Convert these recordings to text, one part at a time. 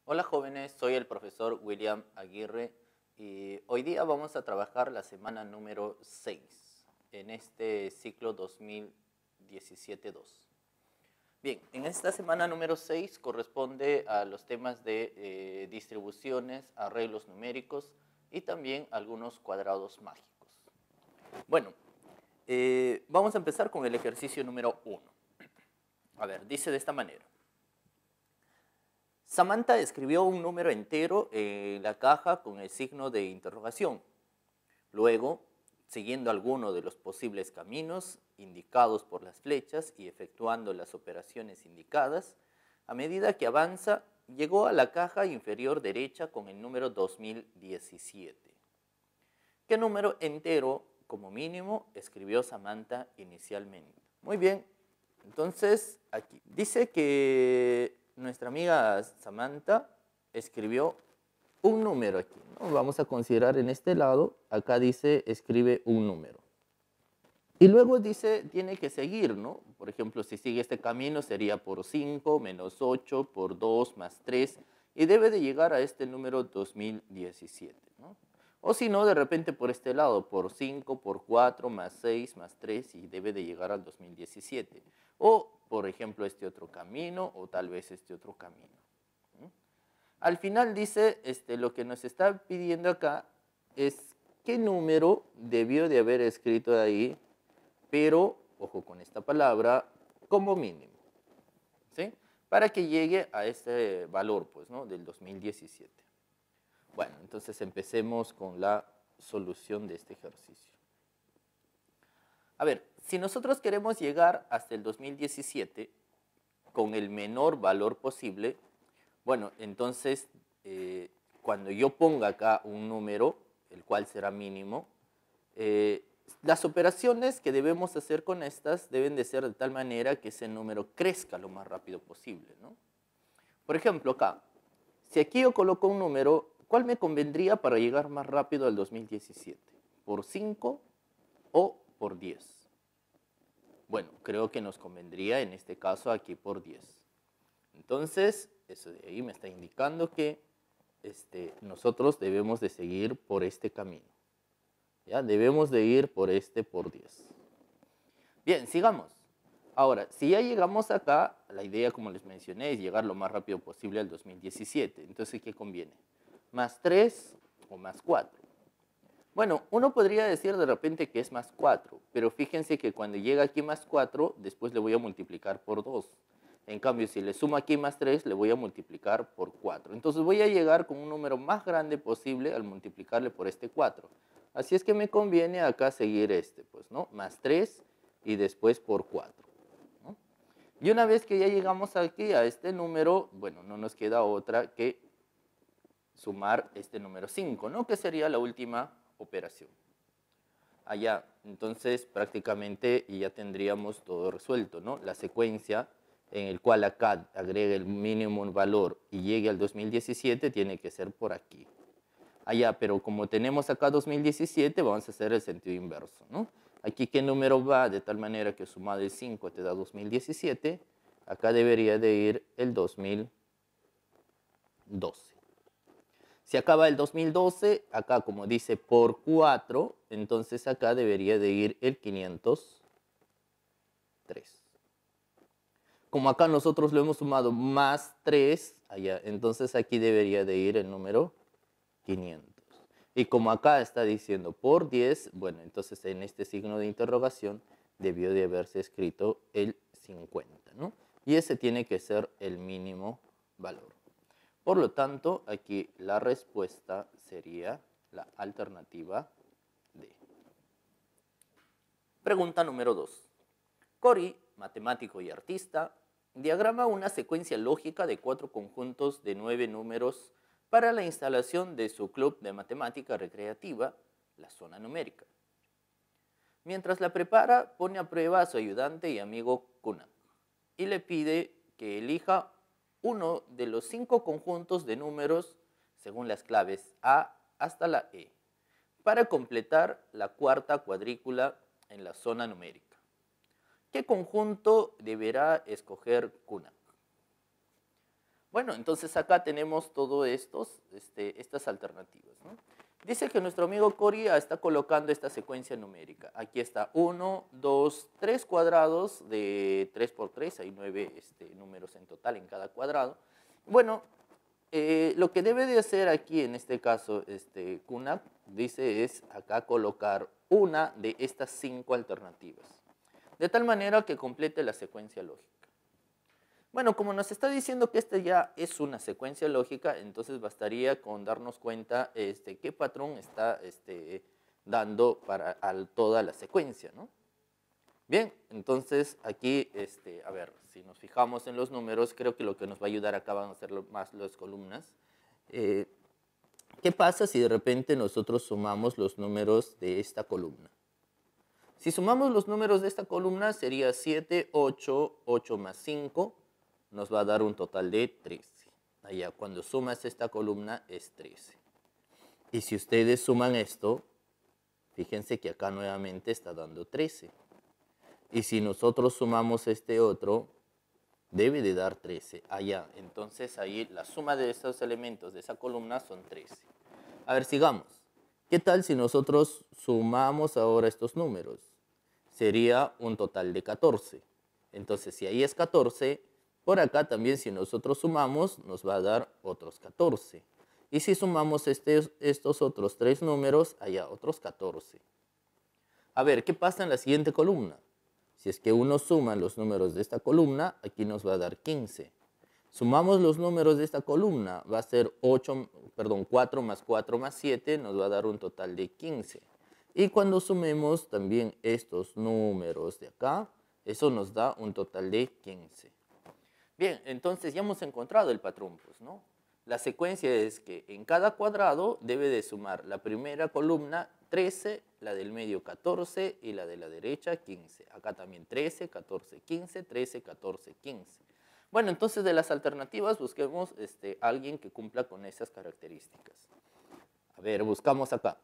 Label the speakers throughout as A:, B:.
A: Hola jóvenes, soy el profesor William Aguirre y hoy día vamos a trabajar la semana número 6 en este ciclo 2017-2. Bien, en esta semana número 6 corresponde a los temas de distribuciones, arreglos numéricos y también algunos cuadrados mágicos. Bueno, vamos a empezar con el ejercicio número 1. A ver, dice de esta manera. Samantha escribió un número entero en la caja con el signo de interrogación. Luego, siguiendo alguno de los posibles caminos indicados por las flechas y efectuando las operaciones indicadas, a medida que avanza, llegó a la caja inferior derecha con el número 2017. ¿Qué número entero, como mínimo, escribió Samantha inicialmente? Muy bien, entonces aquí dice que nuestra amiga Samantha escribió un número aquí, ¿no? Vamos a considerar en este lado, acá dice escribe un número. Y luego dice, tiene que seguir, ¿no? Por ejemplo, si sigue este camino sería por 5, menos 8, por 2, más 3, y debe de llegar a este número 2017, ¿no? O si no, de repente por este lado, por 5, por 4, más 6, más 3, y debe de llegar al 2017. O, por ejemplo, este otro camino, o tal vez este otro camino. Al final dice, lo que nos está pidiendo acá es qué número debió de haber escrito ahí, pero, ojo con esta palabra, como mínimo, ¿sí? Para que llegue a este valor, pues, ¿no? Del 2017. Bueno, entonces empecemos con la solución de este ejercicio. A ver, si nosotros queremos llegar hasta el 2017 con el menor valor posible, bueno, entonces cuando yo ponga acá un número, el cual será mínimo, las operaciones que debemos hacer con estas deben de ser de tal manera que ese número crezca lo más rápido posible, ¿no? Por ejemplo, acá, si aquí yo coloco un número, ¿cuál me convendría para llegar más rápido al 2017? ¿Por 5 o por 10? Bueno, creo que nos convendría en este caso aquí por 10. Entonces, eso de ahí me está indicando que nosotros debemos de seguir por este camino. ¿Ya? Debemos de ir por por 10. Bien, sigamos. Ahora, si ya llegamos acá, la idea, como les mencioné, es llegar lo más rápido posible al 2017. Entonces, ¿qué conviene? ¿Más 3 o más 4? Bueno, uno podría decir de repente que es más 4, pero fíjense que cuando llega aquí más 4, después le voy a multiplicar por 2. En cambio, si le sumo aquí más 3, le voy a multiplicar por 4. Entonces voy a llegar con un número más grande posible al multiplicarle por este 4. Así es que me conviene acá seguir pues, ¿no? Más 3 y después por 4. ¿No? Y una vez que ya llegamos aquí a este número, bueno, no nos queda otra que sumar este número 5, ¿no? Que sería la última operación. Allá, entonces prácticamente ya tendríamos todo resuelto, ¿no? La secuencia en el cual acá agregue el mínimo valor y llegue al 2017 tiene que ser por aquí. Allá, pero como tenemos acá 2017, vamos a hacer el sentido inverso, ¿no? Aquí, ¿qué número va? De tal manera que sumado el 5 te da 2017. Acá debería de ir el 2012. Si acaba el 2012, acá como dice por 4, entonces acá debería de ir el 503. Como acá nosotros lo hemos sumado más 3, allá, entonces aquí debería de ir el número 500. Y como acá está diciendo por 10, bueno, entonces en este signo de interrogación debió de haberse escrito el 50, ¿no? Y ese tiene que ser el mínimo valor. Por lo tanto, aquí la respuesta sería la alternativa D. Pregunta número 2. Cory, matemático y artista, diagrama una secuencia lógica de 4 conjuntos de 9 números para la instalación de su club de matemática recreativa, la zona numérica. Mientras la prepara, pone a prueba a su ayudante y amigo Kunak y le pide que elija uno de los 5 conjuntos de números según las claves A hasta la E para completar la cuarta cuadrícula en la zona numérica. ¿Qué conjunto deberá escoger Kunak? Bueno, entonces acá tenemos todas estas alternativas, ¿no? Dice que nuestro amigo Cory está colocando esta secuencia numérica. Aquí está 1, 2, 3 cuadrados de 3 por 3. Hay 9 números en total en cada cuadrado. Bueno, lo que debe de hacer aquí, en este caso, QNAP, dice es acá colocar una de estas 5 alternativas. De tal manera que complete la secuencia lógica. Bueno, como nos está diciendo que esta ya es una secuencia lógica, entonces bastaría con darnos cuenta qué patrón está dando para toda la secuencia, ¿no? Bien, entonces aquí, a ver, si nos fijamos en los números, creo que lo que nos va a ayudar acá van a ser más las columnas. ¿Qué pasa si de repente nosotros sumamos los números de esta columna? Si sumamos los números de esta columna sería 7, 8, 8 más 5, nos va a dar un total de 13. Allá, cuando sumas esta columna es 13. Y si ustedes suman esto, fíjense que acá nuevamente está dando 13. Y si nosotros sumamos este otro, debe de dar 13. Allá, entonces ahí la suma de estos elementos de esa columna son 13. A ver, sigamos. ¿Qué tal si nosotros sumamos ahora estos números? Sería un total de 14. Entonces, si ahí es 14, por acá también si nosotros sumamos, nos va a dar otros 14. Y si sumamos estos otros 3 números, allá otros 14. A ver, ¿qué pasa en la siguiente columna? Si es que uno suma los números de esta columna, aquí nos va a dar 15. Sumamos los números de esta columna, va a ser 4 más 4 más 7, nos va a dar un total de 15. Y cuando sumemos también estos números de acá, eso nos da un total de 15. Bien, entonces ya hemos encontrado el patrón, pues, ¿no? La secuencia es que en cada cuadrado debe de sumar la primera columna 13, la del medio 14 y la de la derecha 15. Acá también 13, 14, 15, 13, 14, 15. Bueno, entonces de las alternativas busquemos alguien que cumpla con esas características. A ver, buscamos acá.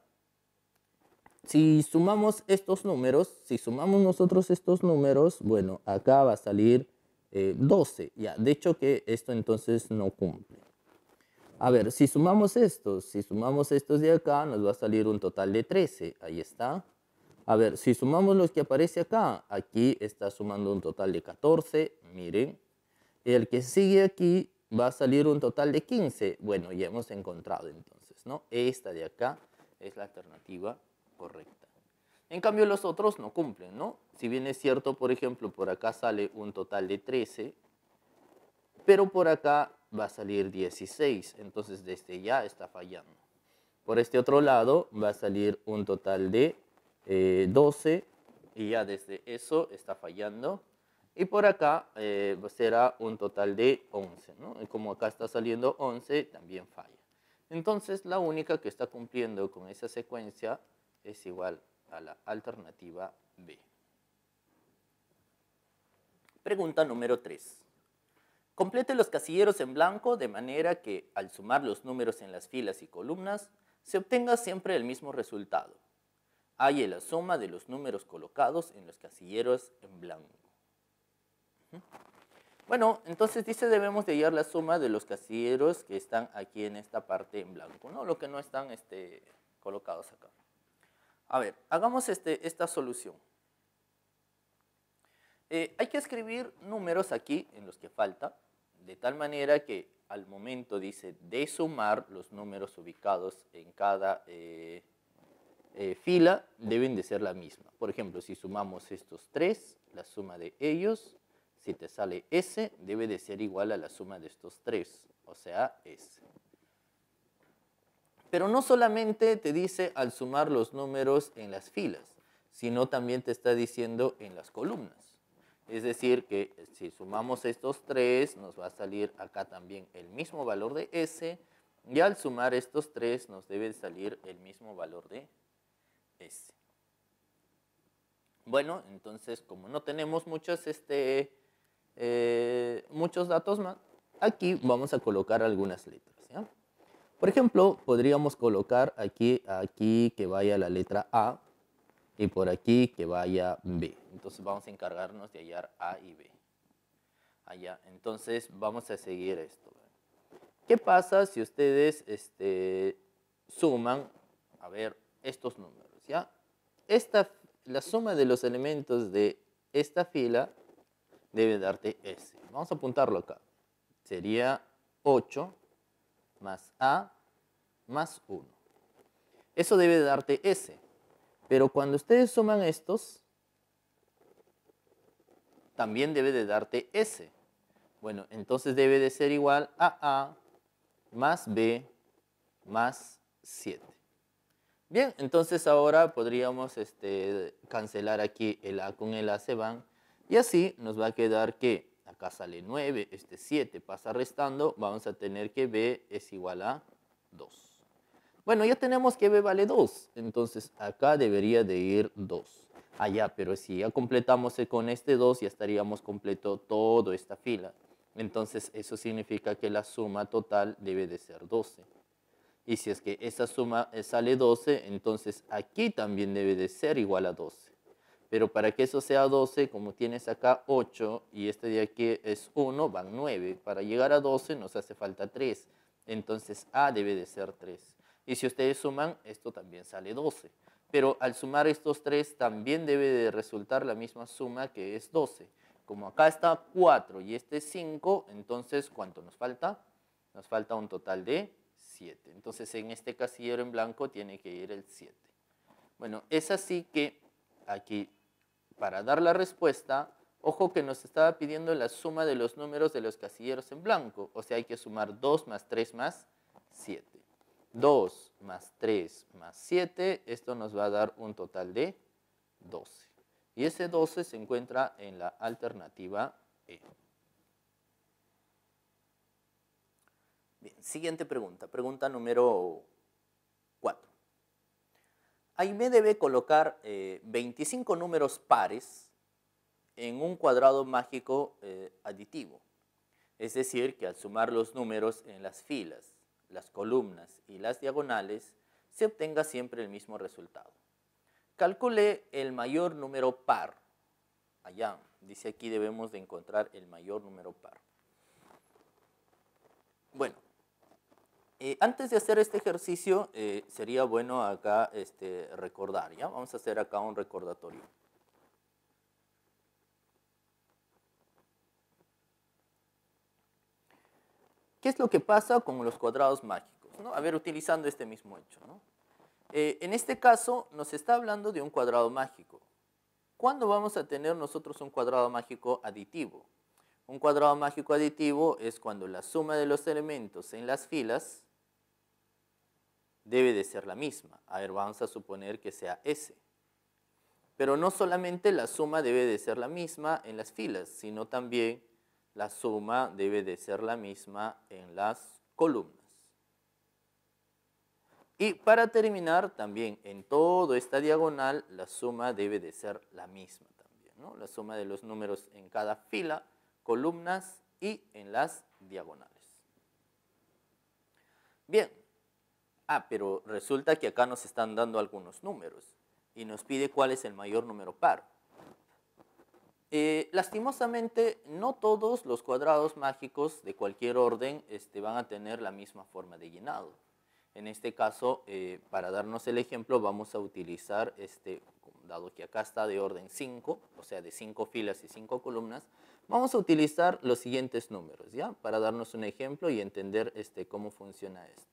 A: Si sumamos estos números, si sumamos nosotros estos números, bueno, acá va a salir 12. Ya, de hecho que esto entonces no cumple. A ver, si sumamos estos de acá, nos va a salir un total de 13. Ahí está. A ver, si sumamos los que aparece acá, aquí está sumando un total de 14. Miren. El que sigue aquí va a salir un total de 15. Bueno, ya hemos encontrado entonces, ¿no? Esta de acá es la alternativa correcta. En cambio, los otros no cumplen, ¿no? Si bien es cierto, por ejemplo, por acá sale un total de 13, pero por acá va a salir 16, entonces desde ya está fallando. Por este otro lado va a salir un total de 12 y ya desde eso está fallando. Y por acá será un total de 11, ¿no? Y como acá está saliendo 11, también falla. Entonces, la única que está cumpliendo con esa secuencia es igual a la alternativa B. Pregunta número 3. Complete los casilleros en blanco de manera que, al sumar los números en las filas y columnas, se obtenga siempre el mismo resultado. Halle la suma de los números colocados en los casilleros en blanco. Bueno, entonces dice debemos de hallar la suma de los casilleros que están aquí en esta parte en blanco, ¿no? Lo que no están colocados acá. A ver, hagamos esta solución. Hay que escribir números aquí en los que falta, de tal manera que al momento dice de sumar los números ubicados en cada fila deben de ser la misma. Por ejemplo, si sumamos estos 3, la suma de ellos, si te sale S, debe de ser igual a la suma de estos 3, o sea, S. Pero no solamente te dice al sumar los números en las filas, sino también te está diciendo en las columnas. Es decir, que si sumamos estos 3, nos va a salir acá también el mismo valor de S, y al sumar estos 3 nos debe salir el mismo valor de S. Bueno, entonces como no tenemos muchos datos más, aquí vamos a colocar algunas letras, ¿ya? Por ejemplo, podríamos colocar aquí que vaya la letra A y por aquí que vaya B. Entonces vamos a encargarnos de hallar A y B. Allá. Entonces vamos a seguir esto. ¿Qué pasa si ustedes suman, a ver, estos números, ¿ya? La suma de los elementos de esta fila debe darte S. Vamos a apuntarlo acá. Sería 8 más A más 1. Eso debe darte S. Pero cuando ustedes suman estos, también debe de darte S. Bueno, entonces debe de ser igual a A más B más 7. Bien, entonces ahora podríamos cancelar aquí el A con el A se van. Y así nos va a quedar que acá sale 9, 7 pasa restando. Vamos a tener que B es igual a 2. Bueno, ya tenemos que B vale 2. Entonces acá debería de ir 2. Allá, pero si ya completamos con este 2, ya estaríamos completo toda esta fila. Entonces eso significa que la suma total debe de ser 12. Y si es que esa suma sale 12, entonces aquí también debe de ser igual a 12. Pero para que eso sea 12, como tienes acá 8 y este de aquí es 1, van 9. Para llegar a 12 nos hace falta 3. Entonces A debe de ser 3. Y si ustedes suman, esto también sale 12. Pero al sumar estos 3 también debe de resultar la misma suma que es 12. Como acá está 4 y este es 5, entonces ¿cuánto nos falta? Nos falta un total de 7. Entonces en este casillero en blanco tiene que ir el 7. Bueno, es así que aquí para dar la respuesta, ojo que nos estaba pidiendo la suma de los números de los casilleros en blanco. O sea, hay que sumar 2 más 3 más 7. 2 más 3 más 7, esto nos va a dar un total de 12. Y ese 12 se encuentra en la alternativa E. Bien, siguiente pregunta. Pregunta número 4. Aimé debe colocar 25 números pares en un cuadrado mágico aditivo. Es decir, que al sumar los números en las filas, las columnas y las diagonales, se obtenga siempre el mismo resultado. Calcule el mayor número par. Allá, dice aquí debemos de encontrar el mayor número par. Bueno, antes de hacer este ejercicio, sería bueno acá recordar, ¿ya? Vamos a hacer acá un recordatorio. ¿Qué es lo que pasa con los cuadrados mágicos, ¿no? A ver, utilizando este mismo hecho, ¿no? En este caso, nos está hablando de un cuadrado mágico. ¿Cuándo vamos a tener nosotros un cuadrado mágico aditivo? Un cuadrado mágico aditivo es cuando la suma de los elementos en las filas debe de ser la misma. A ver, vamos a suponer que sea S. Pero no solamente la suma debe de ser la misma en las filas, sino también la suma debe de ser la misma en las columnas. Y para terminar, también en toda esta diagonal, la suma debe de ser la misma también, ¿no? La suma de los números en cada fila, columnas y en las diagonales. Bien. Pero resulta que acá nos están dando algunos números y nos pide cuál es el mayor número par. Lastimosamente, no todos los cuadrados mágicos de cualquier orden van a tener la misma forma de llenado. En este caso, para darnos el ejemplo, vamos a utilizar, dado que acá está de orden 5, o sea, de 5 filas y 5 columnas, vamos a utilizar los siguientes números, ¿ya? Para darnos un ejemplo y entender cómo funciona esto.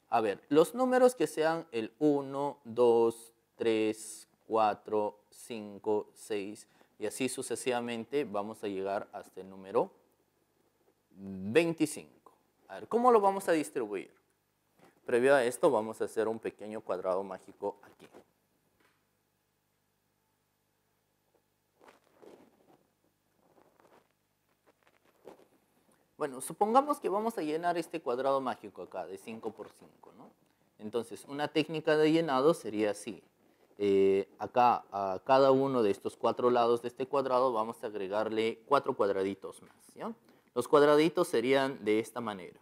A: A ver, los números que sean el 1, 2, 3, 4, 5, 6 y así sucesivamente vamos a llegar hasta el número 25. A ver, ¿cómo lo vamos a distribuir? Previo a esto vamos a hacer un pequeño cuadrado mágico aquí. Bueno, supongamos que vamos a llenar este cuadrado mágico acá de 5 por 5, ¿no? Entonces, una técnica de llenado sería así. Acá a cada uno de estos 4 lados de este cuadrado vamos a agregarle 4 cuadraditos más, ¿ya? Los cuadraditos serían de esta manera.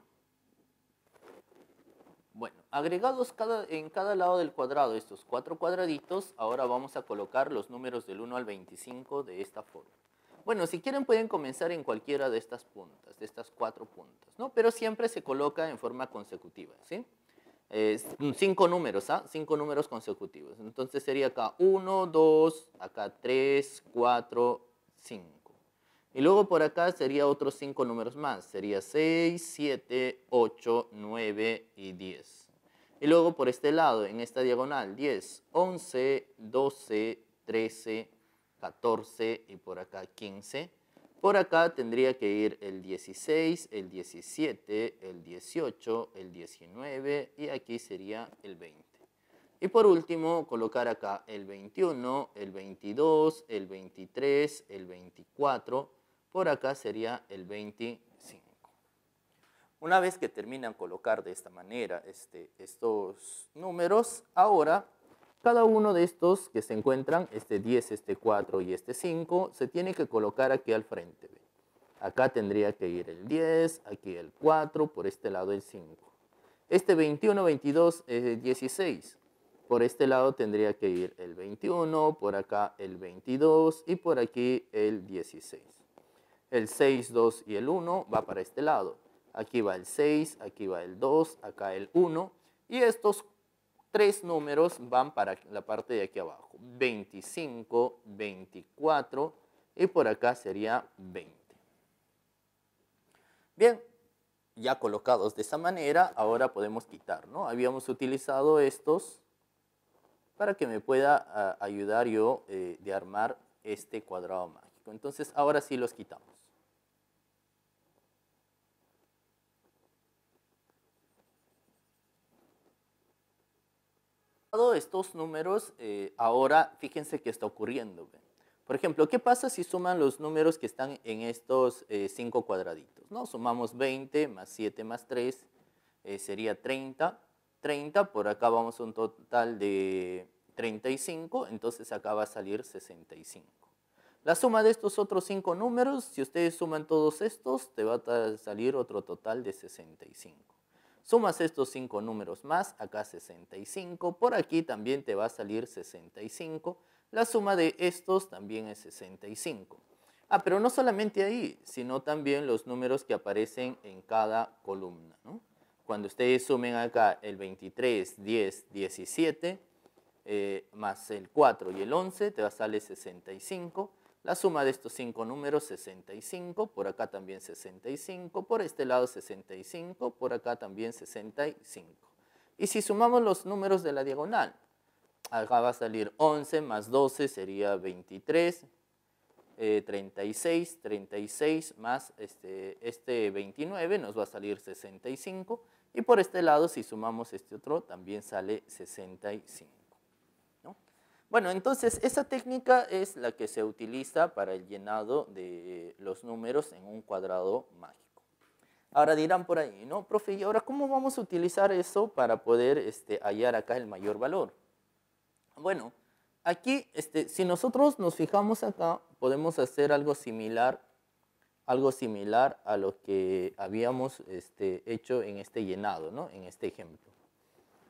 A: Bueno, agregados en cada lado del cuadrado estos 4 cuadraditos, ahora vamos a colocar los números del 1 al 25 de esta forma. Bueno, si quieren pueden comenzar en cualquiera de estas puntas, de estas 4 puntas, ¿no? Pero siempre se coloca en forma consecutiva, ¿sí? 5 números, ¿ah? 5 números consecutivos. Entonces sería acá 1, 2, acá 3, 4, 5. Y luego por acá sería otros 5 números más. Sería 6, 7, 8, 9 y 10. Y luego por este lado, en esta diagonal, 10, 11, 12, 13, 14 y por acá 15. Por acá tendría que ir el 16, el 17, el 18, el 19 y aquí sería el 20. Y por último, colocar acá el 21, el 22, el 23, el 24. Por acá sería el 25. Una vez que terminan colocar de esta manera estos números, ahora cada uno de estos que se encuentran, este 10, este 4 y este 5, se tiene que colocar aquí al frente. ¿Ve? Acá tendría que ir el 10, aquí el 4, por este lado el 5. Este 21, 22, 16. Por este lado tendría que ir el 21, por acá el 22 y por aquí el 16. El 6, 2 y el 1 va para este lado. Aquí va el 6, aquí va el 2, acá el 1. Y estos 3 números van para la parte de aquí abajo. 25, 24 y por acá sería 20. Bien, ya colocados de esa manera, ahora podemos quitar, ¿no? Habíamos utilizado estos para que me pueda ayudar yo de armar este cuadrado mágico. Entonces, ahora sí los quitamos. Todos estos números, ahora fíjense qué está ocurriendo. ¿Ve? Por ejemplo, ¿qué pasa si suman los números que están en estos 5 cuadraditos? ¿No? Sumamos 20 más 7 más 3, sería 30. 30, por acá vamos a un total de 35, entonces acá va a salir 65. La suma de estos otros 5 números, si ustedes suman todos estos, te va a salir otro total de 65. Sumas estos 5 números más, acá 65, por aquí también te va a salir 65. La suma de estos también es 65. Ah, pero no solamente ahí, sino también los números que aparecen en cada columna, ¿no? Cuando ustedes sumen acá el 23, 10, 17, más el 4 y el 11, te va a salir 65. La suma de estos 5 números, 65, por acá también 65, por este lado 65, por acá también 65. Y si sumamos los números de la diagonal, acá va a salir 11 más 12 sería 23, 36, 36 más este 29 nos va a salir 65. Y por este lado, si sumamos este otro, también sale 65. Bueno, entonces esa técnica es la que se utiliza para el llenado de los números en un cuadrado mágico. Ahora dirán por ahí, ¿no? Profe, ¿y ahora cómo vamos a utilizar eso para poder hallar acá el mayor valor? Bueno, aquí, si nosotros nos fijamos acá, podemos hacer algo similar a lo que habíamos hecho en este llenado, ¿no? En este ejemplo.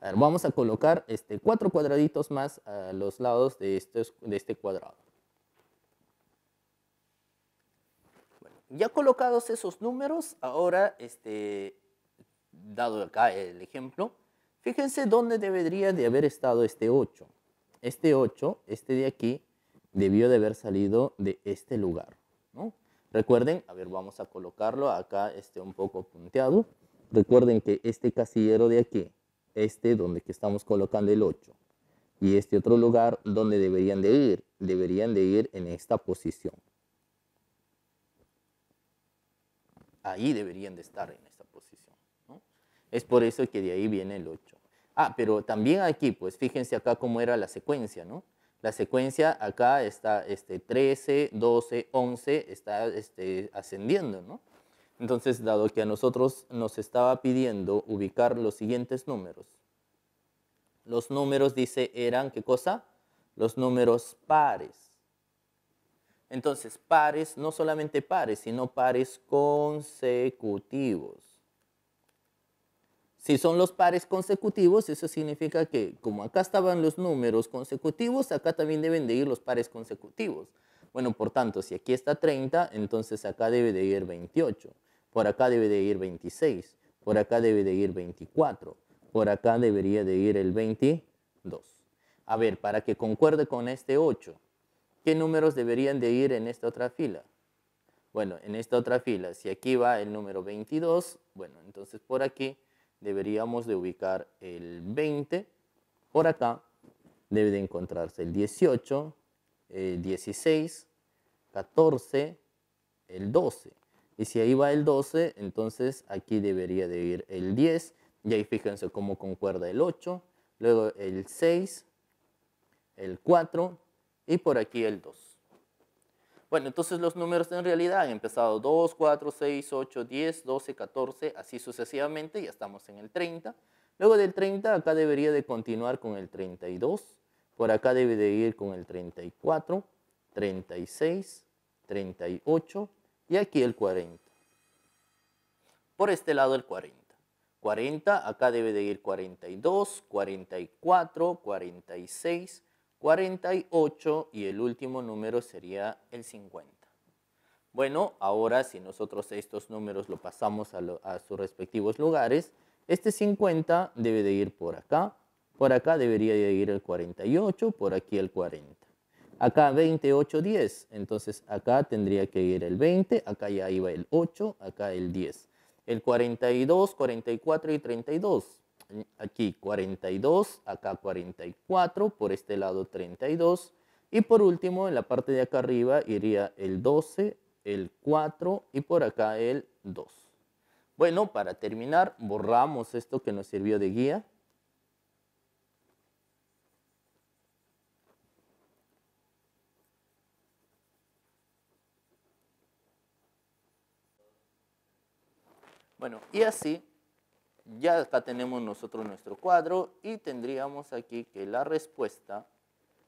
A: A ver, vamos a colocar 4 cuadraditos más a los lados de este cuadrado. Bueno, ya colocados esos números, ahora, dado acá el ejemplo, fíjense dónde debería de haber estado este 8. Este 8, este de aquí, debió de haber salido de este lugar, ¿no? Recuerden, a ver, vamos a colocarlo acá un poco punteado. Recuerden que este casillero de aquí, donde que estamos colocando el 8, y este otro lugar donde deberían de ir en esta posición. Ahí deberían de estar en esta posición, ¿no? Es por eso que de ahí viene el 8. Ah, pero también aquí, pues fíjense acá cómo era la secuencia, ¿no? La secuencia acá está 13, 12, 11, está ascendiendo, ¿no? Entonces, dado que a nosotros nos estaba pidiendo ubicar los siguientes números, los números, dice, eran, ¿qué cosa? Los números pares. Entonces, pares, no solamente pares, sino pares consecutivos. Si son los pares consecutivos, eso significa que como acá estaban los números consecutivos, acá también deben de ir los pares consecutivos. Bueno, por tanto, si aquí está 30, entonces acá debe de ir 28. Por acá debe de ir 26. Por acá debe de ir 24. Por acá debería de ir el 22. A ver, para que concuerde con este 8, ¿qué números deberían de ir en esta otra fila? Bueno, en esta otra fila, si aquí va el número 22, bueno, entonces por aquí deberíamos de ubicar el 20. Por acá debe de encontrarse el 18, el 16, 14, el 12. Y si ahí va el 12, entonces aquí debería de ir el 10. Y ahí fíjense cómo concuerda el 8, luego el 6, el 4 y por aquí el 2. Bueno, entonces los números en realidad han empezado 2, 4, 6, 8, 10, 12, 14, así sucesivamente, ya estamos en el 30. Luego del 30 acá debería de continuar con el 32, por acá debe de ir con el 34, 36, 38 y aquí el 40. Por este lado el 40. 40, acá debe de ir 42, 44, 46, 48 y el último número sería el 50. Bueno, ahora si nosotros estos números lo pasamos a sus respectivos lugares, este 50 debe de ir por acá debería de ir el 48, por aquí el 40. Acá 28, 10, entonces acá tendría que ir el 20, acá ya iba el 8, acá el 10. El 42, 44 y 32. Aquí 42, acá 44, por este lado 32. Y por último, en la parte de acá arriba iría el 12, el 4 y por acá el 2. Bueno, para terminar, borramos esto que nos sirvió de guía. Bueno, y así ya acá tenemos nosotros nuestro cuadro y tendríamos aquí que la respuesta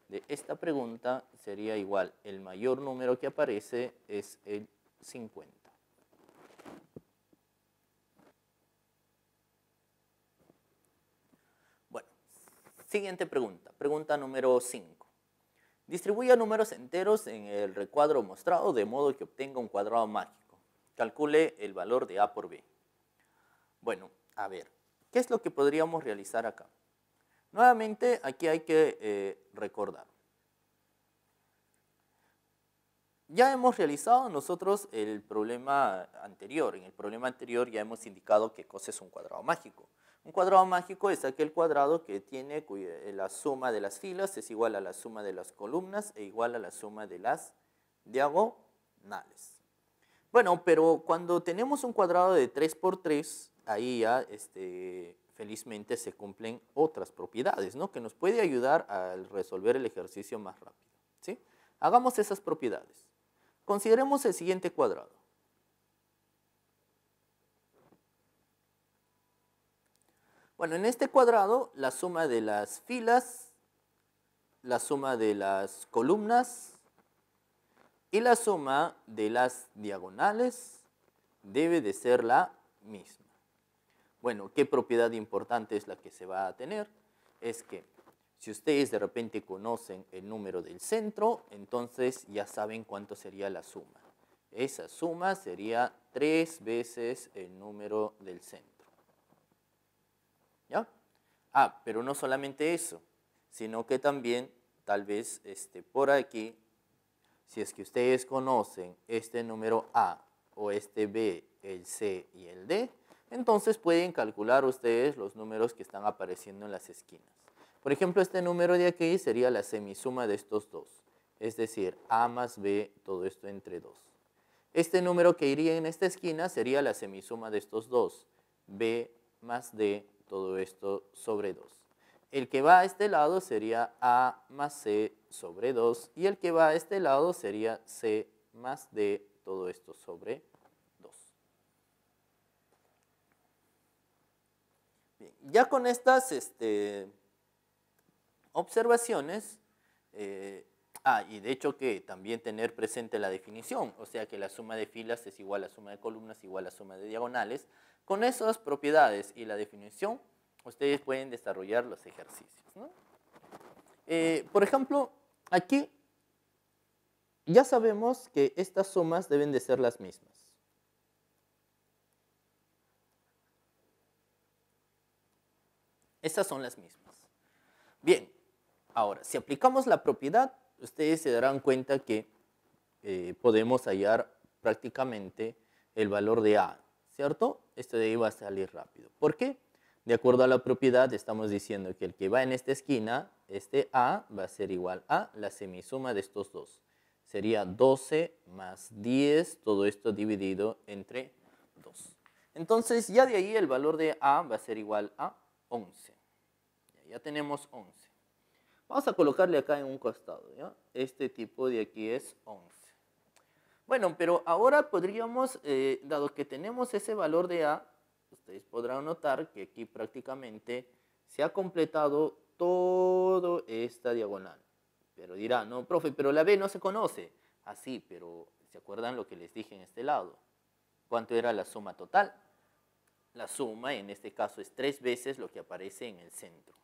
A: de esta pregunta sería igual. El mayor número que aparece es el 50. Bueno, siguiente pregunta. Pregunta número 5. Distribuya números enteros en el recuadro mostrado de modo que obtenga un cuadrado mágico. Calcule el valor de A por B. Bueno, a ver, ¿qué es lo que podríamos realizar acá? Nuevamente, aquí hay que recordar. Ya hemos realizado nosotros el problema anterior. En el problema anterior ya hemos indicado qué cosa es un cuadrado mágico. Un cuadrado mágico es aquel cuadrado que tiene la suma de las filas es igual a la suma de las columnas e igual a la suma de las diagonales. Bueno, pero cuando tenemos un cuadrado de 3 por 3, ahí ya felizmente se cumplen otras propiedades, ¿no? Que nos puede ayudar a resolver el ejercicio más rápido, ¿sí? Hagamos esas propiedades. Consideremos el siguiente cuadrado. Bueno, en este cuadrado la suma de las filas, la suma de las columnas y la suma de las diagonales debe de ser la misma. Bueno, ¿qué propiedad importante es la que se va a tener? Es que si ustedes de repente conocen el número del centro, entonces ya saben cuánto sería la suma. Esa suma sería 3 veces el número del centro. ¿Ya? Ah, pero no solamente eso, sino que también tal vez por aquí, si es que ustedes conocen este número A o este B, el C y el D, entonces pueden calcular ustedes los números que están apareciendo en las esquinas. Por ejemplo, este número de aquí sería la semisuma de estos dos, es decir, A más B, todo esto entre 2. Este número que iría en esta esquina sería la semisuma de estos dos, B más D, todo esto sobre 2. El que va a este lado sería A más C sobre 2 y el que va a este lado sería C más D, todo esto sobre 2. Bien, ya con estas observaciones, y de hecho que también tener presente la definición, o sea que la suma de filas es igual a la suma de columnas igual a la suma de diagonales. Con esas propiedades y la definición, ustedes pueden desarrollar los ejercicios, ¿no? Por ejemplo, aquí ya sabemos que estas sumas deben de ser las mismas. Estas son las mismas. Bien, ahora, si aplicamos la propiedad, ustedes se darán cuenta que podemos hallar prácticamente el valor de A, ¿cierto? Esto de ahí va a salir rápido. ¿Por qué? De acuerdo a la propiedad, estamos diciendo que el que va en esta esquina, este A, va a ser igual a la semisuma de estos dos. Sería 12 más 10, todo esto dividido entre 2. Entonces, ya de ahí el valor de A va a ser igual a 11. Ya tenemos 11. Vamos a colocarle acá en un costado, ¿ya? Este tipo de aquí es 11. Bueno, pero ahora podríamos, dado que tenemos ese valor de A, ustedes podrán notar que aquí prácticamente se ha completado toda esta diagonal. Pero dirá, no, profe, pero la B no se conoce. Así, pero ¿se acuerdan lo que les dije en este lado? ¿Cuánto era la suma total? La suma en este caso es 3 veces lo que aparece en el centro.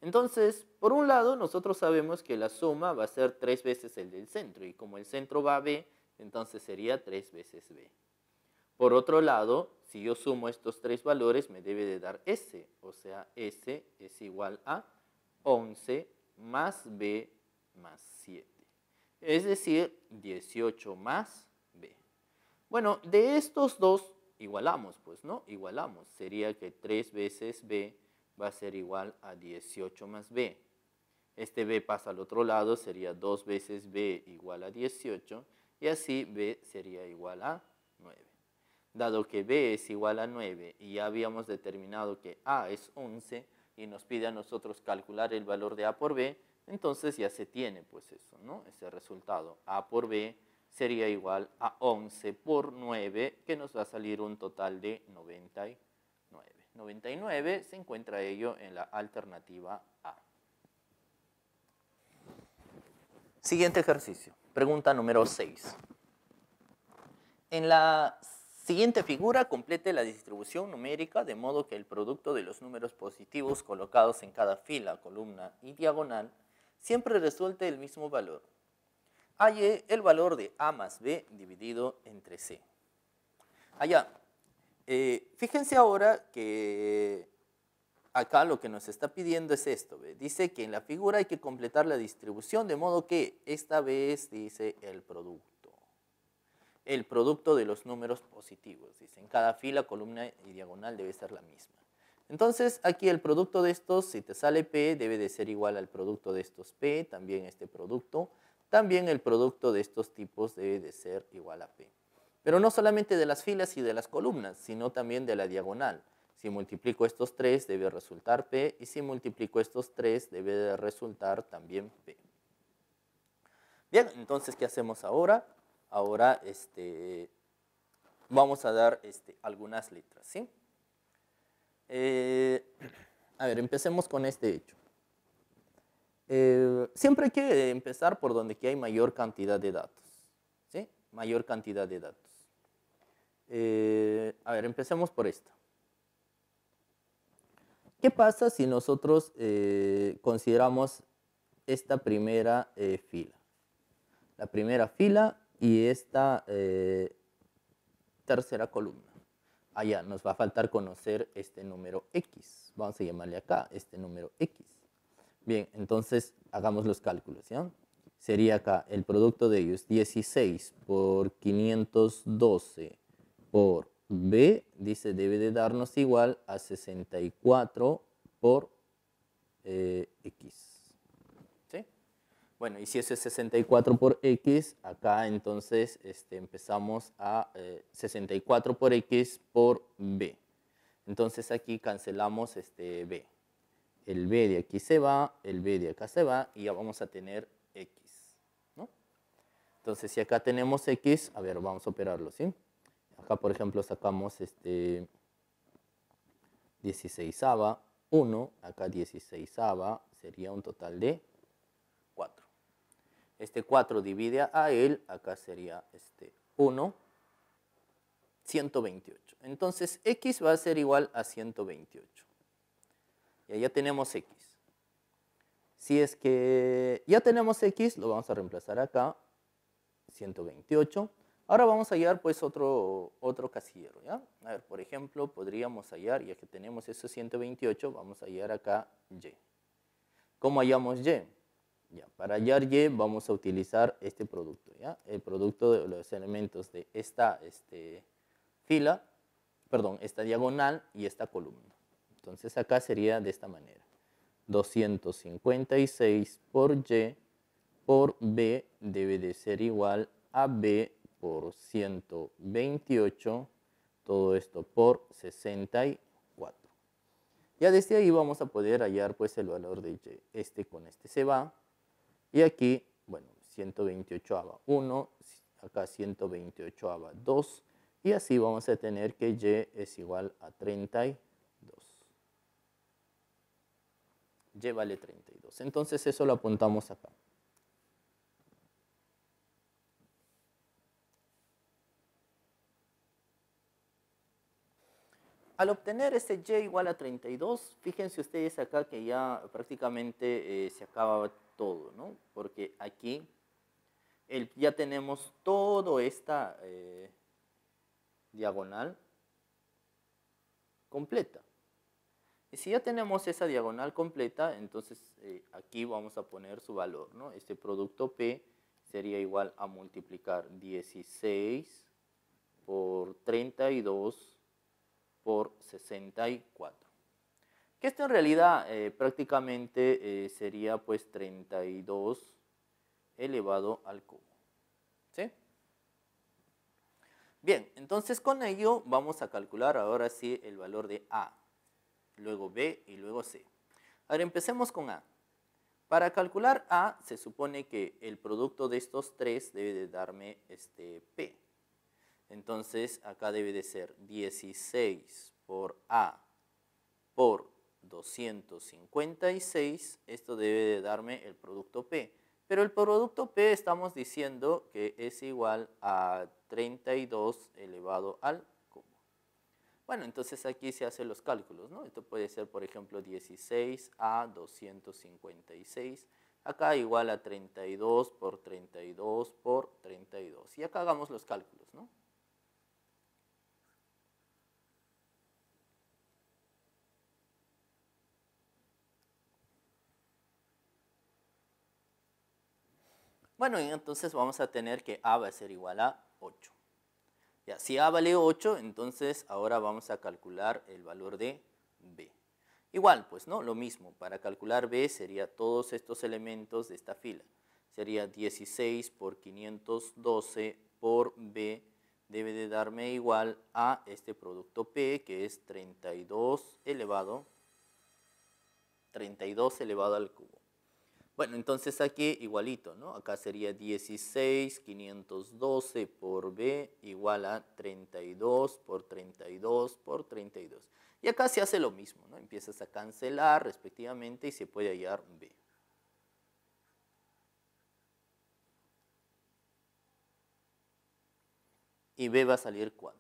A: Entonces, por un lado, nosotros sabemos que la suma va a ser 3 veces el del centro. Y como el centro va a B, entonces sería 3 veces B. Por otro lado, si yo sumo estos 3 valores, me debe de dar S. O sea, S es igual a 11 más B más 7. Es decir, 18 más B. Bueno, de estos dos igualamos, pues, ¿no? Igualamos. Sería que 3 veces B va a ser igual a 18 más B. Este B pasa al otro lado, sería 2 veces B igual a 18, y así B sería igual a 9. Dado que B es igual a 9 y ya habíamos determinado que A es 11 y nos pide a nosotros calcular el valor de A por B, entonces ya se tiene pues eso, ¿no? Ese resultado. A por B sería igual a 11 por 9, que nos va a salir un total de 99. 99 se encuentra ello en la alternativa A. Siguiente ejercicio, pregunta número 6. En la siguiente figura complete la distribución numérica de modo que el producto de los números positivos colocados en cada fila, columna y diagonal siempre resulte el mismo valor. Halle el valor de A más B dividido entre C. Allá, fíjense ahora que acá lo que nos está pidiendo es esto, ¿ve? Dice que en la figura hay que completar la distribución de modo que esta vez dice el producto de los números positivos. Dice, en cada fila, columna y diagonal debe ser la misma. Entonces, aquí el producto de estos, si te sale P, debe de ser igual al producto de estos P, también este producto. También el producto de estos tipos debe de ser igual a P. Pero no solamente de las filas y de las columnas, sino también de la diagonal. Si multiplico estos 3, debe resultar P, y si multiplico estos 3, debe de resultar también P. Bien, entonces, ¿qué hacemos ahora? Ahora vamos a dar algunas letras, ¿sí? A ver, empecemos con este hecho. Siempre hay que empezar por donde hay mayor cantidad de datos, ¿sí? Mayor cantidad de datos. A ver, empecemos por esta. ¿Qué pasa si nosotros consideramos esta primera fila? La primera fila y esta tercera columna. Allá nos va a faltar conocer este número X. Vamos a llamarle acá este número X. Bien, entonces hagamos los cálculos, ¿ya? Sería acá el producto de ellos, 16 por 512 por B, dice, debe de darnos igual a 64 por X. ¿Sí? Bueno, y si eso es 64 por X, acá entonces empezamos a 64 por X por B. Entonces aquí cancelamos B. El B de aquí se va, el B de acá se va y ya vamos a tener X, ¿no? Entonces si acá tenemos X, a ver, vamos a operarlo, ¿sí? Acá, por ejemplo, sacamos 16ava, 1, acá 16ava, sería un total de 4. Este 4 divide a él, acá sería 1, 128. Entonces, X va a ser igual a 128. Y ya tenemos X. Si es que ya tenemos X, lo vamos a reemplazar acá. 128. Ahora vamos a hallar pues otro casillero, ¿ya? A ver, por ejemplo, podríamos hallar, ya que tenemos esos 128, vamos a hallar acá Y. ¿Cómo hallamos Y? Ya, para hallar Y vamos a utilizar este producto, ¿ya? El producto de los elementos de esta fila, perdón, esta diagonal y esta columna. Entonces acá sería de esta manera. 256 por Y por B debe de ser igual a B por 128, todo esto por 64. Ya desde ahí vamos a poder hallar pues el valor de Y. Este con este se va. Y aquí, bueno, 128ava 1, acá 128ava 2. Y así vamos a tener que Y es igual a 32. Y vale 32. Entonces eso lo apuntamos acá. Al obtener este Y igual a 32, fíjense ustedes acá que ya prácticamente se acaba todo, ¿no? Porque aquí ya tenemos toda esta diagonal completa. Y si ya tenemos esa diagonal completa, entonces aquí vamos a poner su valor, ¿no? Este producto P sería igual a multiplicar 16 por 32 por 64. Que esto en realidad prácticamente sería pues 32 elevado al cubo. ¿Sí? Bien, entonces con ello vamos a calcular ahora sí el valor de A, luego B y luego C. Ahora empecemos con A. Para calcular A se supone que el producto de estos tres debe de darme P. Entonces acá debe de ser 16 por A por 256, esto debe de darme el producto P. Pero el producto P estamos diciendo que es igual a 32 elevado al cubo. Bueno, entonces aquí se hacen los cálculos, ¿no? Esto puede ser, por ejemplo, 16 a 256. Acá igual a 32 por 32 por 32. Y acá hagamos los cálculos, ¿no? Bueno, y entonces vamos a tener que A va a ser igual a 8. Ya, si A vale 8, entonces ahora vamos a calcular el valor de B. Igual, pues, ¿no? Lo mismo, para calcular B sería todos estos elementos de esta fila. Sería 16 por 512 por B debe de darme igual a este producto P, que es 32 elevado al cubo. Bueno, entonces aquí igualito, ¿no? Acá sería 16, 512 por B igual a 32 por 32 por 32. Y acá se hace lo mismo, ¿no? Empiezas a cancelar respectivamente y se puede hallar B. Y B va a salir 4.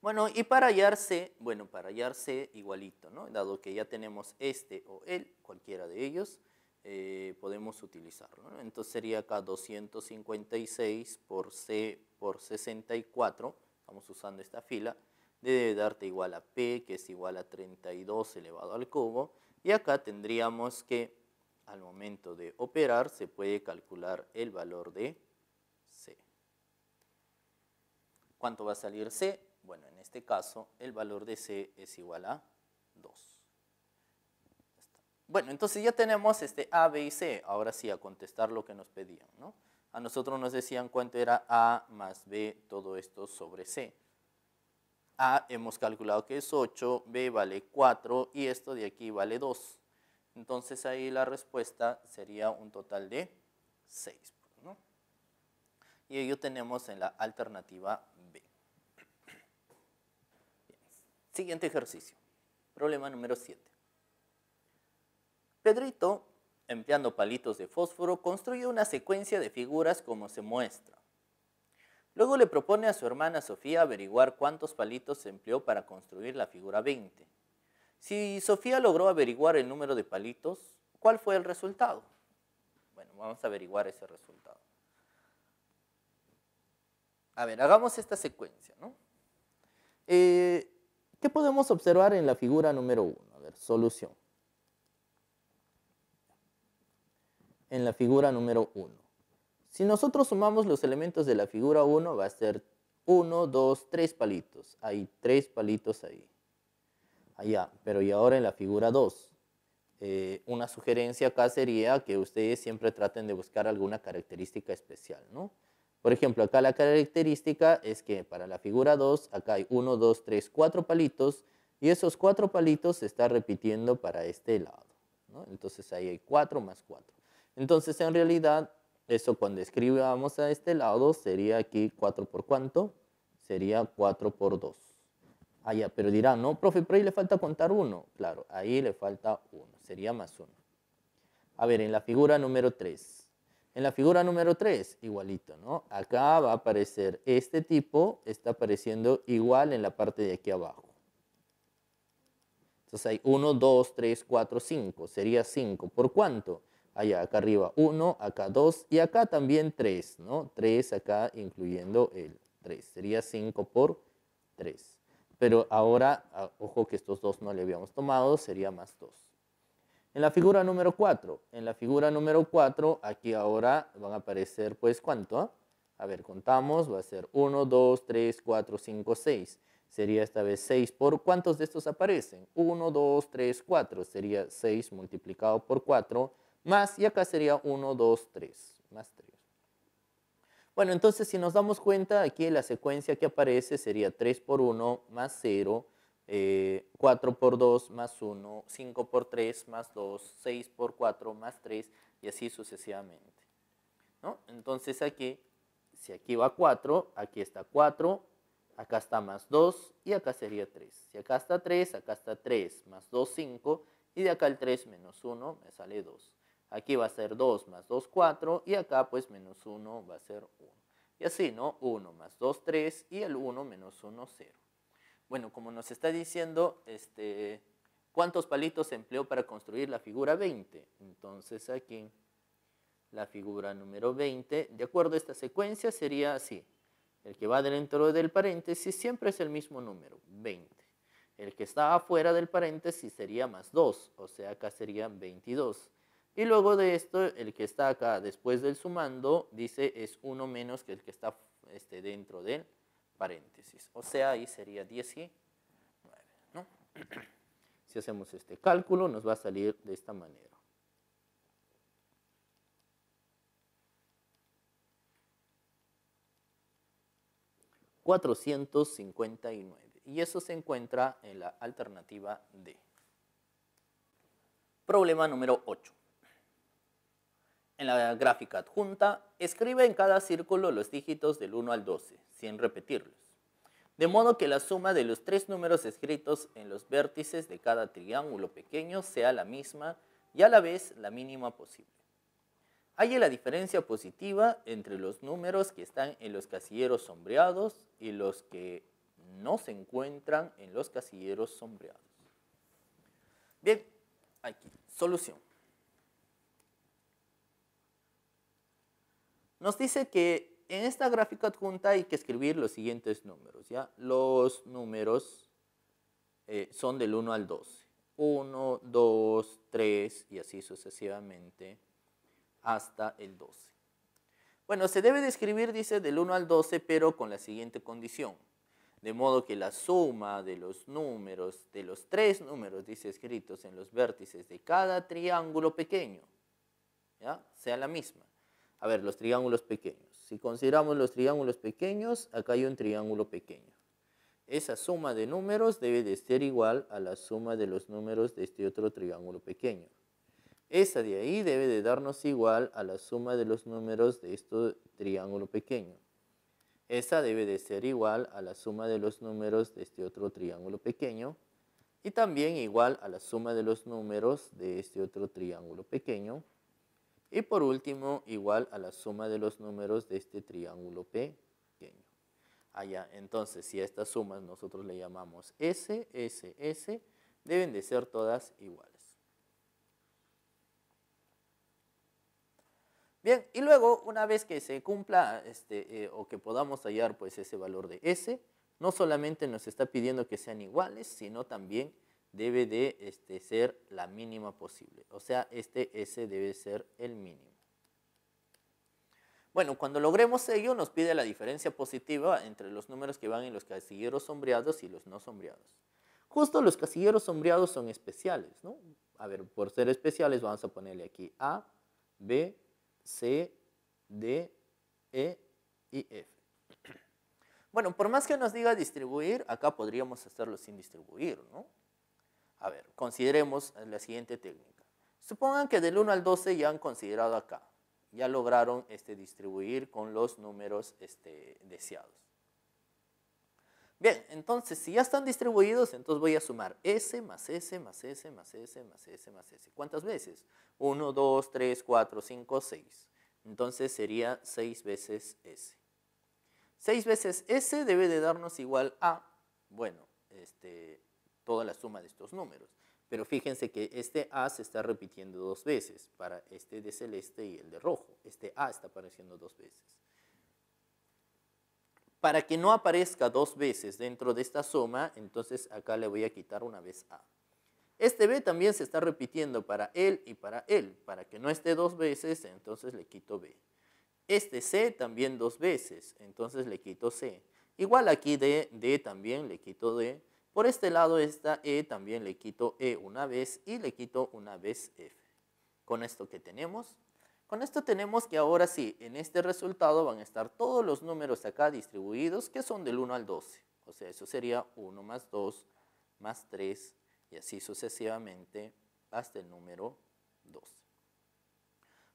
A: Bueno, y para hallar C, igualito, ¿no? Dado que ya tenemos este o el, cualquiera de ellos, podemos utilizarlo, ¿no? Entonces sería acá 256 por C por 64, estamos usando esta fila, debe darte igual a P, que es igual a 32 elevado al cubo, y acá tendríamos que, al momento de operar, se puede calcular el valor de C. ¿Cuánto va a salir C? Bueno, en este caso, el valor de C es igual a 2. Bueno, entonces ya tenemos A, B y C. Ahora sí, a contestar lo que nos pedían, ¿no? A nosotros nos decían cuánto era A más B, todo esto sobre C. A hemos calculado que es 8, B vale 4 y esto de aquí vale 2. Entonces ahí la respuesta sería un total de 6, ¿no? Y ello tenemos en la alternativa B. Siguiente ejercicio. Problema número 7. Pedrito, empleando palitos de fósforo, construye una secuencia de figuras como se muestra. Luego le propone a su hermana Sofía averiguar cuántos palitos se empleó para construir la figura 20. Si Sofía logró averiguar el número de palitos, ¿cuál fue el resultado? Bueno, vamos a averiguar ese resultado. A ver, hagamos esta secuencia, ¿no? ¿Qué podemos observar en la figura número 1? A ver, solución. En la figura número 1. Si nosotros sumamos los elementos de la figura 1, va a ser 1, 2, 3 palitos. Hay 3 palitos ahí. Allá, pero y ahora en la figura 2. Una sugerencia acá sería que ustedes siempre traten de buscar alguna característica especial, ¿no? Por ejemplo, acá la característica es que para la figura 2, acá hay 1, 2, 3, 4 palitos, y esos 4 palitos se están repitiendo para este lado, ¿no? Entonces ahí hay 4 más 4. Entonces en realidad, eso cuando escribamos a este lado sería aquí 4 por cuánto, sería 4 por 2. Ah, ya, pero dirán, no, profe, pero ahí le falta contar 1. Claro, ahí le falta 1, sería más 1. A ver, en la figura número 3. En la figura número 3, igualito, ¿no? Acá va a aparecer este tipo, está apareciendo igual en la parte de aquí abajo. Entonces hay 1, 2, 3, 4, 5. Sería 5. ¿Por cuánto? Allá, acá arriba 1, acá 2 y acá también 3, ¿no? 3 acá incluyendo el 3. Sería 5 por 3. Pero ahora, ojo que estos 2 no le habíamos tomado, sería más 2. En la figura número 4, aquí ahora van a aparecer, pues, ¿cuánto? A ver, contamos, va a ser 1, 2, 3, 4, 5, 6. Sería esta vez 6 por, ¿cuántos de estos aparecen? 1, 2, 3, 4. Sería 6 multiplicado por 4, más, y acá sería 1, 2, 3, más 3. Bueno, entonces si nos damos cuenta, aquí la secuencia que aparece sería 3 por 1 más 0, 4 por 2 más 1, 5 por 3 más 2, 6 por 4 más 3 y así sucesivamente, ¿no? Entonces aquí, si aquí va 4, aquí está 4, acá está más 2 y acá sería 3. Si acá está 3 más 2, 5 y de acá el 3 menos 1 me sale 2. Aquí va a ser 2 más 2, 4 y acá pues menos 1 va a ser 1. Y así, ¿no? 1 más 2, 3 y el 1 menos 1, 0. Bueno, como nos está diciendo, ¿cuántos palitos se empleó para construir la figura 20? Entonces aquí, la figura número 20, de acuerdo a esta secuencia, sería así. El que va dentro del paréntesis siempre es el mismo número, 20. El que está afuera del paréntesis sería más 2, o sea, acá serían 22. Y luego de esto, el que está acá después del sumando, dice es 1 menos que el que está dentro del paréntesis. O sea, ahí sería 19, ¿no? Si hacemos este cálculo, nos va a salir de esta manera. $459. Y eso se encuentra en la alternativa D. Problema número 8. En la gráfica adjunta, escribe en cada círculo los dígitos del 1 al 12, sin repetirlos. De modo que la suma de los 3 números escritos en los vértices de cada triángulo pequeño sea la misma y a la vez la mínima posible. Halle la diferencia positiva entre los números que están en los casilleros sombreados y los que no se encuentran en los casilleros sombreados. Bien, aquí, solución. Nos dice que en esta gráfica adjunta hay que escribir los siguientes números, ¿ya? Los números son del 1 al 12. 1, 2, 3 y así sucesivamente hasta el 12. Bueno, se debe de escribir, dice, del 1 al 12, pero con la siguiente condición. De modo que la suma de los números, de los 3 números, dice, escritos en los vértices de cada triángulo pequeño, ¿ya?, sea la misma. A ver, los triángulos pequeños. Si consideramos los triángulos pequeños, acá hay un triángulo pequeño. Esa suma de números debe de ser igual a la suma de los números de este otro triángulo pequeño. Esa de ahí debe de darnos igual a la suma de los números de este triángulo pequeño. Esa debe de ser igual a la suma de los números de este otro triángulo pequeño. Y también igual a la suma de los números de este otro triángulo pequeño. Y por último, igual a la suma de los números de este triángulo pequeño. Allá, entonces, si a estas sumas nosotros le llamamos S, S, S, deben de ser todas iguales. Bien, y luego, una vez que se cumpla o que podamos hallar pues, ese valor de S, no solamente nos está pidiendo que sean iguales, sino también debe de ser la mínima posible. O sea, este S debe ser el mínimo. Bueno, cuando logremos ello, nos pide la diferencia positiva entre los números que van en los casilleros sombreados y los no sombreados. Justo los casilleros sombreados son especiales, ¿no? A ver, por ser especiales vamos a ponerle aquí A, B, C, D, E y F. Bueno, por más que nos diga distribuir, acá podríamos hacerlo sin distribuir, ¿no? A ver, consideremos la siguiente técnica. Supongan que del 1 al 12 ya han considerado acá. Ya lograron distribuir con los números deseados. Bien, entonces si ya están distribuidos, entonces voy a sumar S más S más S más S más S más S. ¿Cuántas veces? 1, 2, 3, 4, 5, 6. Entonces sería 6 veces S. 6 veces S debe de darnos igual a, bueno, toda la suma de estos números. Pero fíjense que este A se está repitiendo 2 veces para este de celeste y el de rojo. Este A está apareciendo 2 veces. Para que no aparezca 2 veces dentro de esta suma, entonces acá le voy a quitar una vez A. Este B también se está repitiendo para él y para él. Para que no esté 2 veces, entonces le quito B. Este C también 2 veces, entonces le quito C. Igual aquí D también le quito D. Por este lado esta E también le quito E una vez y le quito una vez F. ¿Con esto qué tenemos? Con esto tenemos que ahora sí, en este resultado van a estar todos los números acá distribuidos que son del 1 al 12. O sea, eso sería 1 más 2 más 3 y así sucesivamente hasta el número 12.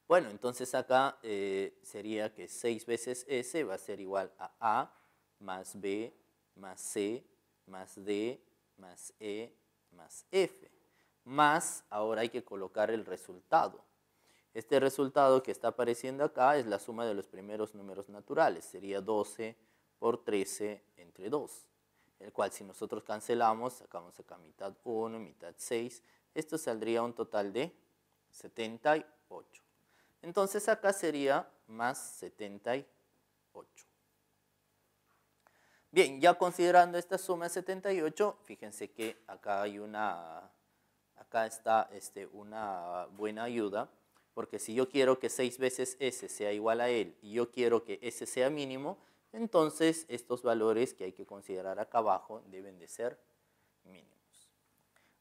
A: Bueno, entonces acá sería que 6 veces S va a ser igual a A más B más C más D más E más F. Más, ahora hay que colocar el resultado. Este resultado que está apareciendo acá es la suma de los primeros números naturales. Sería 12 por 13 entre 2. El cual si nosotros cancelamos, sacamos acá mitad 1, mitad 6. Esto saldría un total de 78. Entonces acá sería más 78. Bien, ya considerando esta suma de 78, fíjense que acá hay acá está una buena ayuda, porque si yo quiero que 6 veces S sea igual a él y yo quiero que S sea mínimo, entonces estos valores que hay que considerar acá abajo deben de ser mínimos.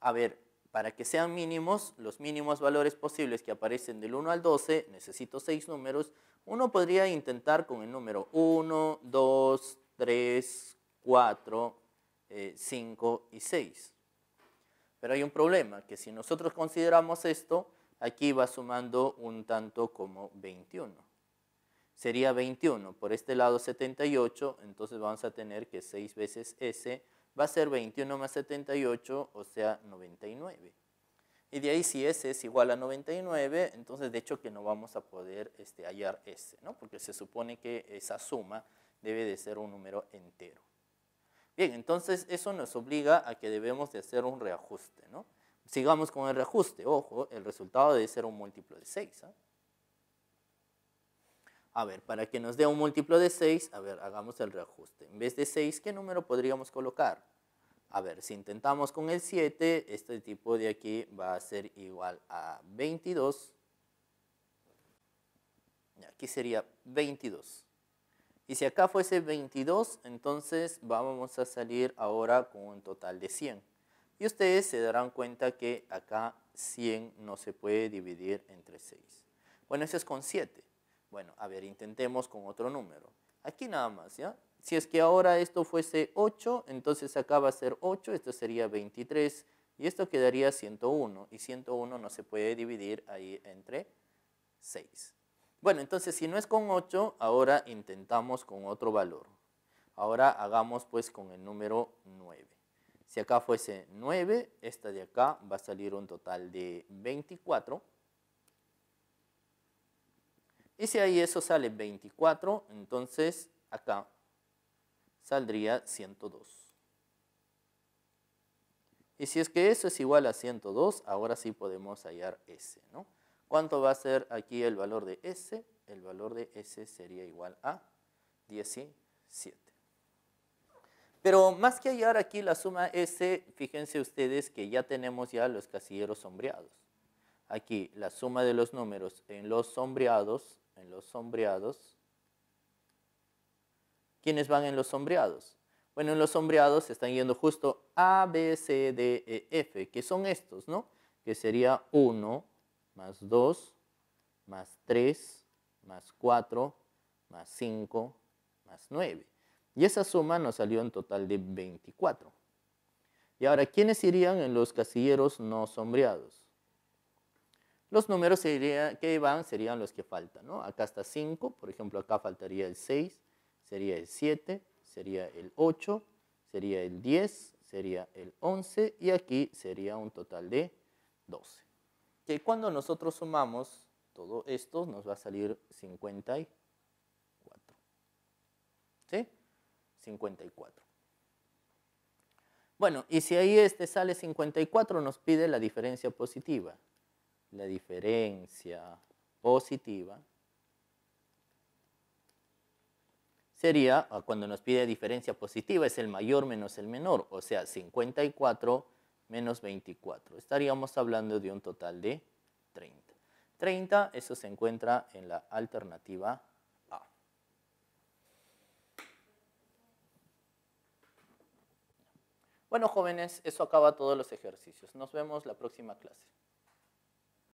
A: A ver, para que sean mínimos, los mínimos valores posibles que aparecen del 1 al 12, necesito 6 números. Uno podría intentar con el número 1, 2, 3, 4, 5 y 6. Pero hay un problema, que si nosotros consideramos esto, aquí va sumando un tanto como 21. Sería 21, por este lado 78, entonces vamos a tener que 6 veces S va a ser 21 más 78, o sea 99. Y de ahí si S es igual a 99, entonces de hecho que no vamos a poder hallar S, ¿no? Porque se supone que esa suma debe de ser un número entero. Bien, entonces eso nos obliga a que debemos de hacer un reajuste, ¿no? Sigamos con el reajuste. Ojo, el resultado debe ser un múltiplo de 6. ¿Eh? A ver, para que nos dé un múltiplo de 6, a ver, hagamos el reajuste. En vez de 6, ¿qué número podríamos colocar? A ver, si intentamos con el 7, este tipo de aquí va a ser igual a 22. Aquí sería 22. Y si acá fuese 22, entonces vamos a salir ahora con un total de 100. Y ustedes se darán cuenta que acá 100 no se puede dividir entre 6. Bueno, eso es con 7. Bueno, a ver, intentemos con otro número. Aquí nada más, ¿ya? Si es que ahora esto fuese 8, entonces acá va a ser 8, esto sería 23, y esto quedaría 101, y 101 no se puede dividir ahí entre 6. Bueno, entonces si no es con 8, ahora intentamos con otro valor. Ahora hagamos pues con el número 9. Si acá fuese 9, esta de acá va a salir un total de 24. Y si ahí eso sale 24, entonces acá saldría 102. Y si es que eso es igual a 102, ahora sí podemos hallar S, ¿no? ¿Cuánto va a ser aquí el valor de S? el valor de S sería igual a 17. Pero más que hallar aquí la suma S, fíjense ustedes que ya tenemos ya los casilleros sombreados. Aquí la suma de los números en los sombreados, ¿quiénes van en los sombreados? Bueno, en los sombreados están yendo justo A, B, C, D, E, F, que son estos, ¿no? Que sería 1 más 2 más 3 más 4 más 5 más 9. Y esa suma nos salió en total de 24. Y ahora, ¿quiénes irían en los casilleros no sombreados? Los números que van serían los que faltan, ¿no? Acá está 5, por ejemplo, acá faltaría el 6, sería el 7, sería el 8, sería el 10, sería el 11 y aquí sería un total de 12. Que cuando nosotros sumamos todo esto nos va a salir 54. ¿Sí? 54. Bueno, y si ahí sale 54, nos pide la diferencia positiva. La diferencia positiva sería, cuando nos pide diferencia positiva, es el mayor menos el menor, o sea, 54 menos 24. Estaríamos hablando de un total de 30. 30, eso se encuentra en la alternativa A. Bueno, jóvenes, eso acaba todos los ejercicios. Nos vemos la próxima clase.